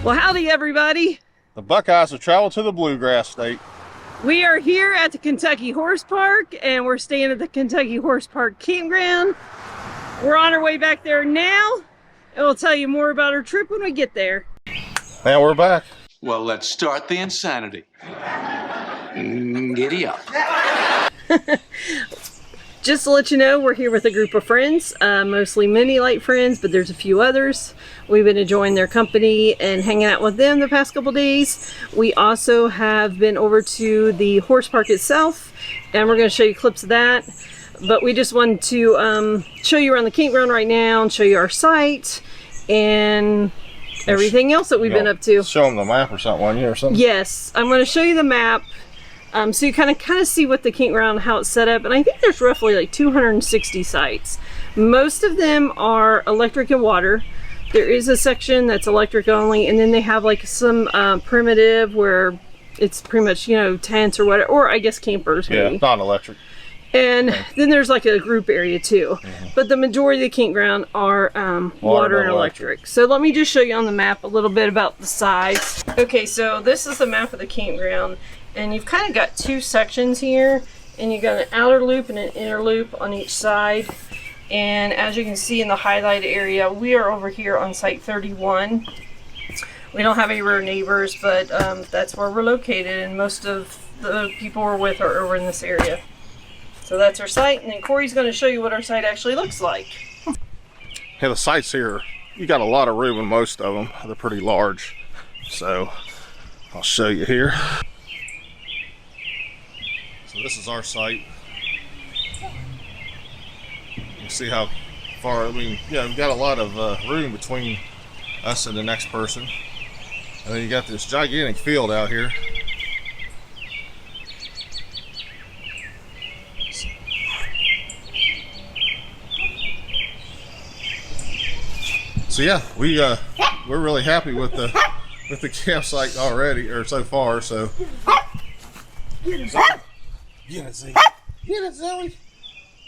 Well, howdy everybody. The Buckeyes have traveled to the Bluegrass State. We are here at the Kentucky Horse Park and we're staying at the Kentucky Horse Park Campground. We're on our way back there now and we'll tell you more about our trip when we get there. Now we're back. Well, let's start the insanity. Giddy up. Just to let you know, we're here with a group of friends, mostly Mini Light friends, but there's a few others. We've been enjoying their company and hanging out with them the past couple days. We also have been over to the horse park itself, and we're going to show you clips of that. But we just wanted to show you around the campground right now and show you our site and everything else that we've been up to. Show them the map or something, won't you, or something? Yes, I'm going to show you the map. So you kind of see what the campground, how it's set up, and I think there's roughly like 260 sites. Most of them are electric and water. There is a section that's electric only, and then they have like some primitive where it's pretty much, you know, tents or whatever, or I guess campers maybe. Yeah, non-electric. And then there's like a group area too. But the majority of the campground are water and electric. So let me just show you on the map a little bit about the size. Okay, so this is the map of the campground. And you've kind of got two sections here, and you got an outer loop and an inner loop on each side. And as you can see in the highlighted area, we are over here on site 31. We don't have any rear neighbors, but that's where we're located, and most of the people we're with are over in this area. So that's our site, and then Corey's going to show you what our site actually looks like. Yeah, the sites here, you got a lot of room in most of them. They're pretty large. So I'll show you here. So this is our site. You see how far, I mean, yeah, we've got a lot of room between us and the next person. And then you got this gigantic field out here. So yeah, we're really happy with the campsite already, or so far. So get it, Z. Get it, Zoe.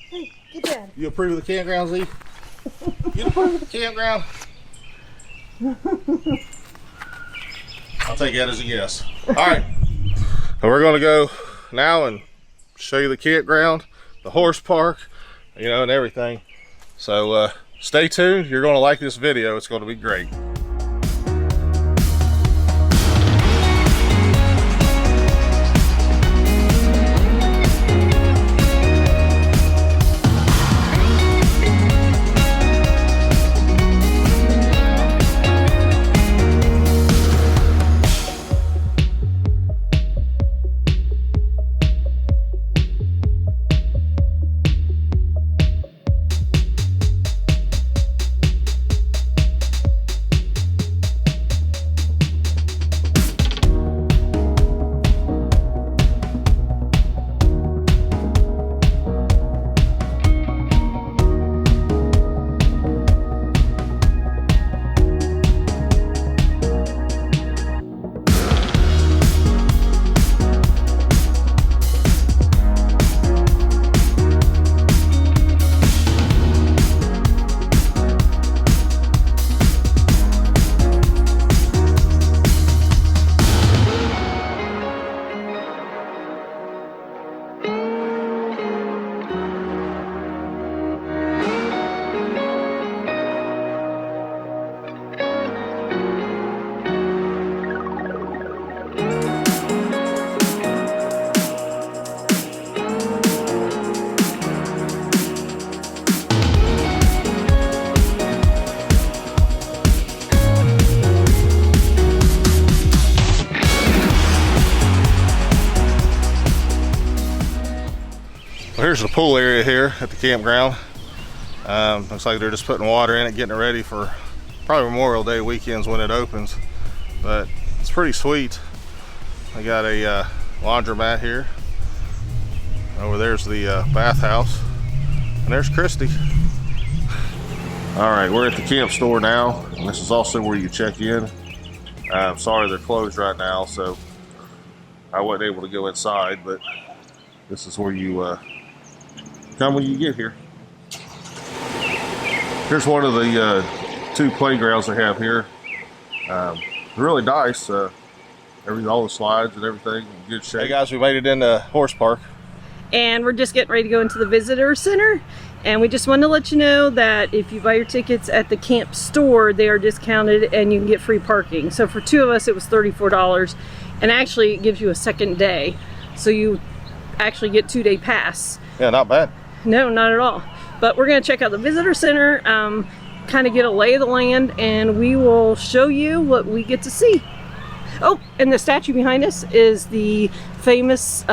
Hey, get down. You approve of the campground, Z? You approve of the campground? I'll take that as a yes. All right, so we're gonna go now and show you the campground, the horse park, you know, and everything. So stay tuned. You're gonna like this video. It's gonna be great. Here's the pool area here at the campground. Looks like they're just putting water in it, getting it ready for probably Memorial Day weekends when it opens. But it's pretty sweet. I got a laundromat here. Over there's the bathhouse. And there's Christy. All right, we're at the camp store now. And this is also where you check in. I'm sorry they're closed right now, so I wasn't able to go inside, but this is where you come when you get here. Here's one of the two playgrounds they have here. really nice. All the slides and everything in good shape. Hey guys, we made it into Horse Park. And we're just getting ready to go into the visitor center. And we just wanted to let you know that if you buy your tickets at the camp store, they are discounted and you can get free parking. So for 2 of us, it was $34. And actually, it gives you a second day. So you actually get 2-day pass. Yeah, not bad. No, not at all. But we're going to check out the visitor center, kind of get a lay of the land, and we will show you what we get to see. Oh, and the statue behind us is the famous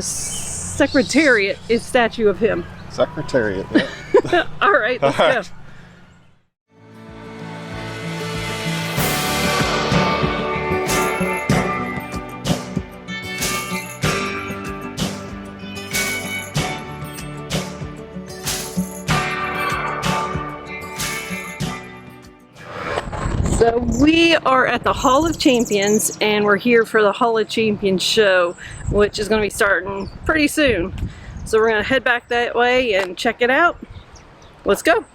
Secretariat statue of him. Secretariat, yeah. All right, let's go. So we are at the Hall of Champions, and we're here for the Hall of Champions show, which is going to be starting pretty soon. So we're going to head back that way and check it out. Let's go.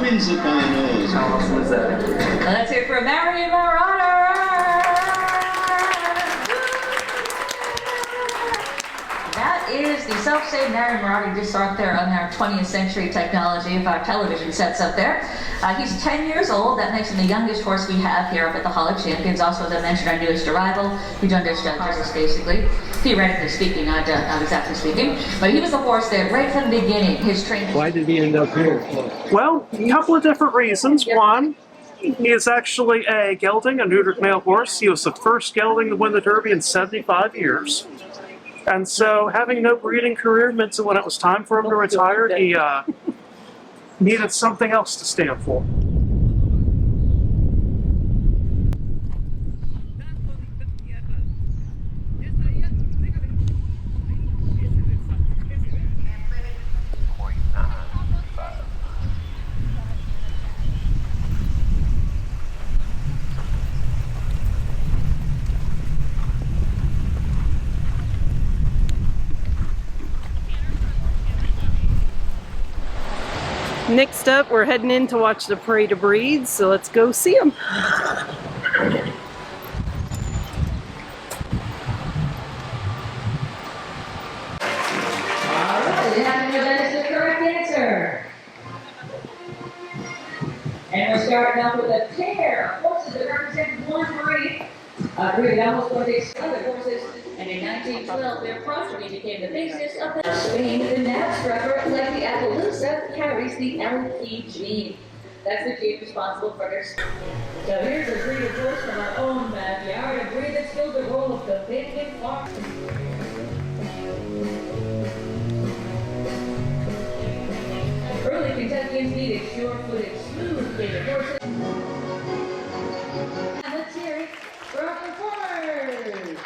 Wins it by nose. How much was that? Let's hear for Marion Marauder! That is the self-same Marion Marauder just up there on our 20th century technology of our television sets up there. He's 10 years old. That makes him the youngest horse we have here up at the Hall of Champions. Also, as I mentioned, our newest arrival. He joined us just basically. Theoretically speaking, not exactly speaking. But he was the horse that right from the beginning, his training. Why did he end up here? Well, a couple of different reasons. One, he is actually a gelding, a neutered male horse. He was the first gelding to win the Derby in 75 years. And so, having no breeding career meant that when it was time for him to retire, he needed something else to stand for. Next up, we're heading in to watch the Parade of Breeds, so let's go see them. Alright, that is the correct answer. And we're starting off with a pair of horses that represent one breed. Breed almost going to excel the horses. And in 1912, their progeny became the basis of the Spain. The Nab striper, like the Appaloosa, carries the LP gene. That's the gene responsible for their. So here's a breed of horse from our own backyard, a breed that filled the role of the big farm. Early Kentuckians needed sure-footed, smooth-footed horses. And let's hear it for our performers.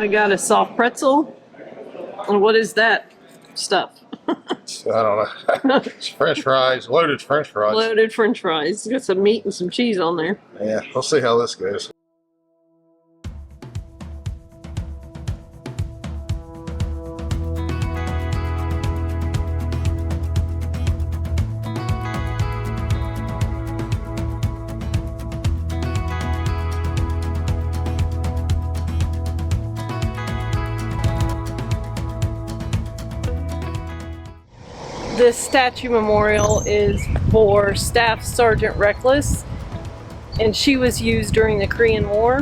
I got a soft pretzel. And what is that stuff? I don't know. It's French fries, loaded French fries. Loaded French fries. Got some meat and some cheese on there. Yeah, we'll see how this goes. This statue memorial is for Staff Sergeant Reckless, and she was used during the Korean War.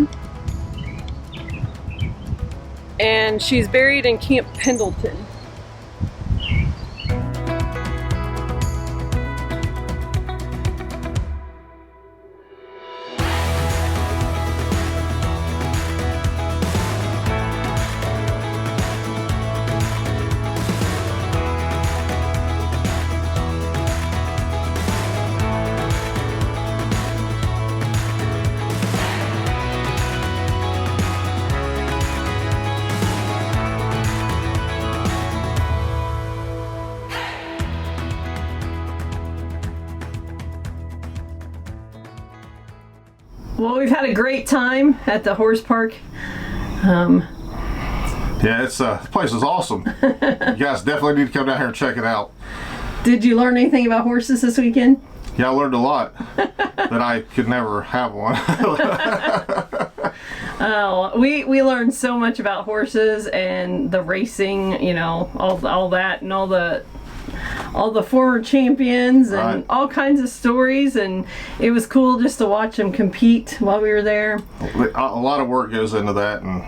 And she's buried in Camp Pendleton. Well, we've had a great time at the horse park. Yeah, it's the place is awesome. You guys definitely need to come down here and check it out. Did you learn anything about horses this weekend? Yeah, I learned a lot that I could never have one. Oh, we learned so much about horses and the racing, you know, all that, and all the former champions and Right. all kinds of stories, and it was cool just to watch them compete while we were there. A lot of work goes into that, and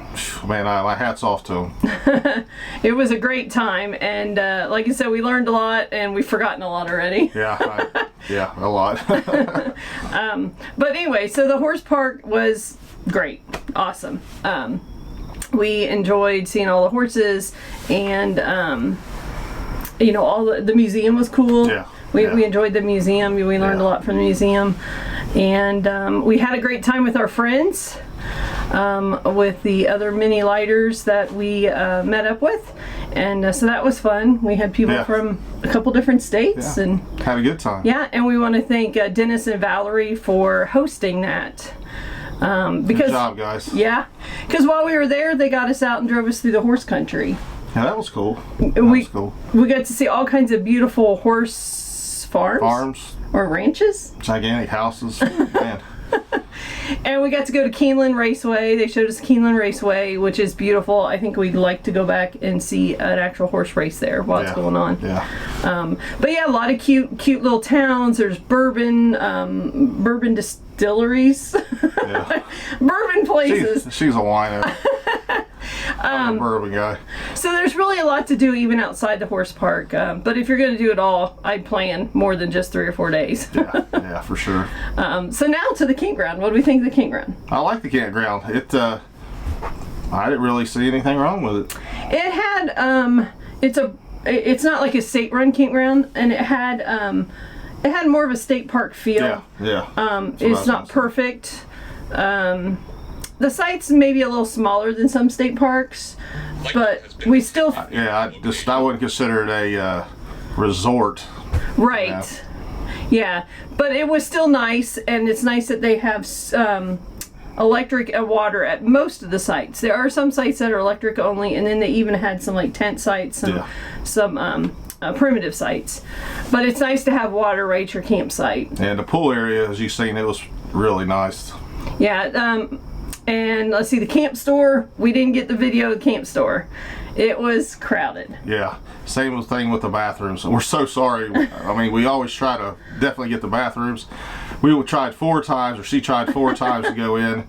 man, my hat's off to them. It was a great time, and like I said, we learned a lot, and we've forgotten a lot already. Yeah, yeah, a lot. But anyway, so the horse park was great, awesome. We enjoyed seeing all the horses, and you know, all the museum was cool. Yeah. We enjoyed the museum. We learned a lot from the museum, and we had a great time with our friends, with the other mini lighters that we met up with, and so that was fun. We had people from a couple different states, and had a good time. Yeah, and we want to thank Dennis and Valerie for hosting that. Because, good job, guys. Yeah, because while we were there, they got us out and drove us through the horse country. Yeah, that was cool. We got to see all kinds of beautiful horse farms or ranches, gigantic houses, man. And we got to go to Keeneland Raceway. They showed us Keeneland Raceway, which is beautiful. I think we'd like to go back and see an actual horse race there while it's going on. Yeah. But yeah, a lot of cute little towns. There's bourbon distilleries, bourbon places. She's a wino. I'm a bourbon guy. So there's really a lot to do even outside the horse park. But if you're going to do it all, I'd plan more than just 3 or 4 days. Yeah, for sure. So now to the campground. What do we think of the campground? I like the campground. I didn't really see anything wrong with it. It had it's not like a state-run campground, and it had more of a state park feel. Yeah. It's not perfect. The site's maybe a little smaller than some state parks, but we still... I wouldn't consider it a resort. Right. Yeah, but it was still nice, and it's nice that they have electric and water at most of the sites. There are some sites that are electric only, and then they even had some like tent sites, some primitive sites. But it's nice to have water right at your campsite. And the pool area, as you've seen, it was really nice. Yeah, and let's see, the camp store, we didn't get the video of the camp store. It was crowded. Yeah, same thing with the bathrooms. We're so sorry. I mean, we always try to definitely get the bathrooms. We tried 4 times, or she tried 4 times to go in,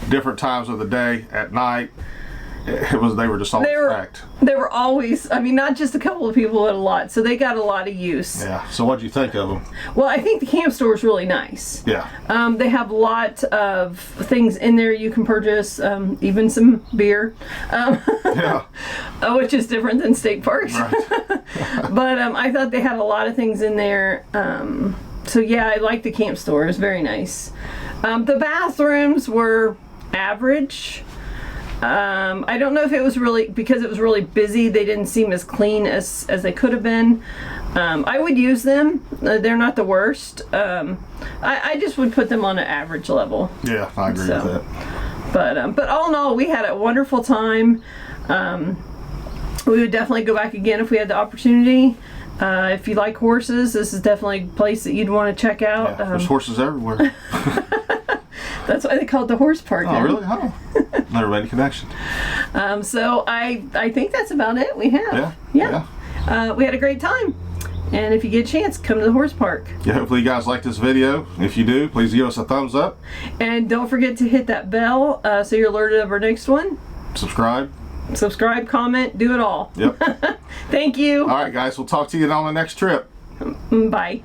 different times of the day, at night. They were just always packed. They were always, I mean, not just a couple of people, but a lot. So they got a lot of use. Yeah. So what'd you think of them? Well, I think the camp store is really nice. Yeah. They have a lot of things in there you can purchase, even some beer. Which is different than state parks. Right. But I thought they had a lot of things in there. So yeah, I like the camp store. It was very nice. The bathrooms were average. I don't know if it was really, because it was really busy, they didn't seem as clean as they could have been. I would use them. They're not the worst. I just would put them on an average level. Yeah, I agree with that. But all in all, we had a wonderful time. We would definitely go back again if we had the opportunity. If you like horses, this is definitely a place that you'd want to check out. Yeah, there's horses everywhere. That's why they call it the horse park. Oh, really? Oh, never made a connection. So I think that's about it. We have. Yeah. We had a great time. And if you get a chance, come to the horse park. Yeah, hopefully you guys like this video. If you do, please give us a thumbs up. And don't forget to hit that bell so you're alerted of our next one. Subscribe, comment, do it all. Yep. Thank you. All right, guys, we'll talk to you on the next trip. Bye.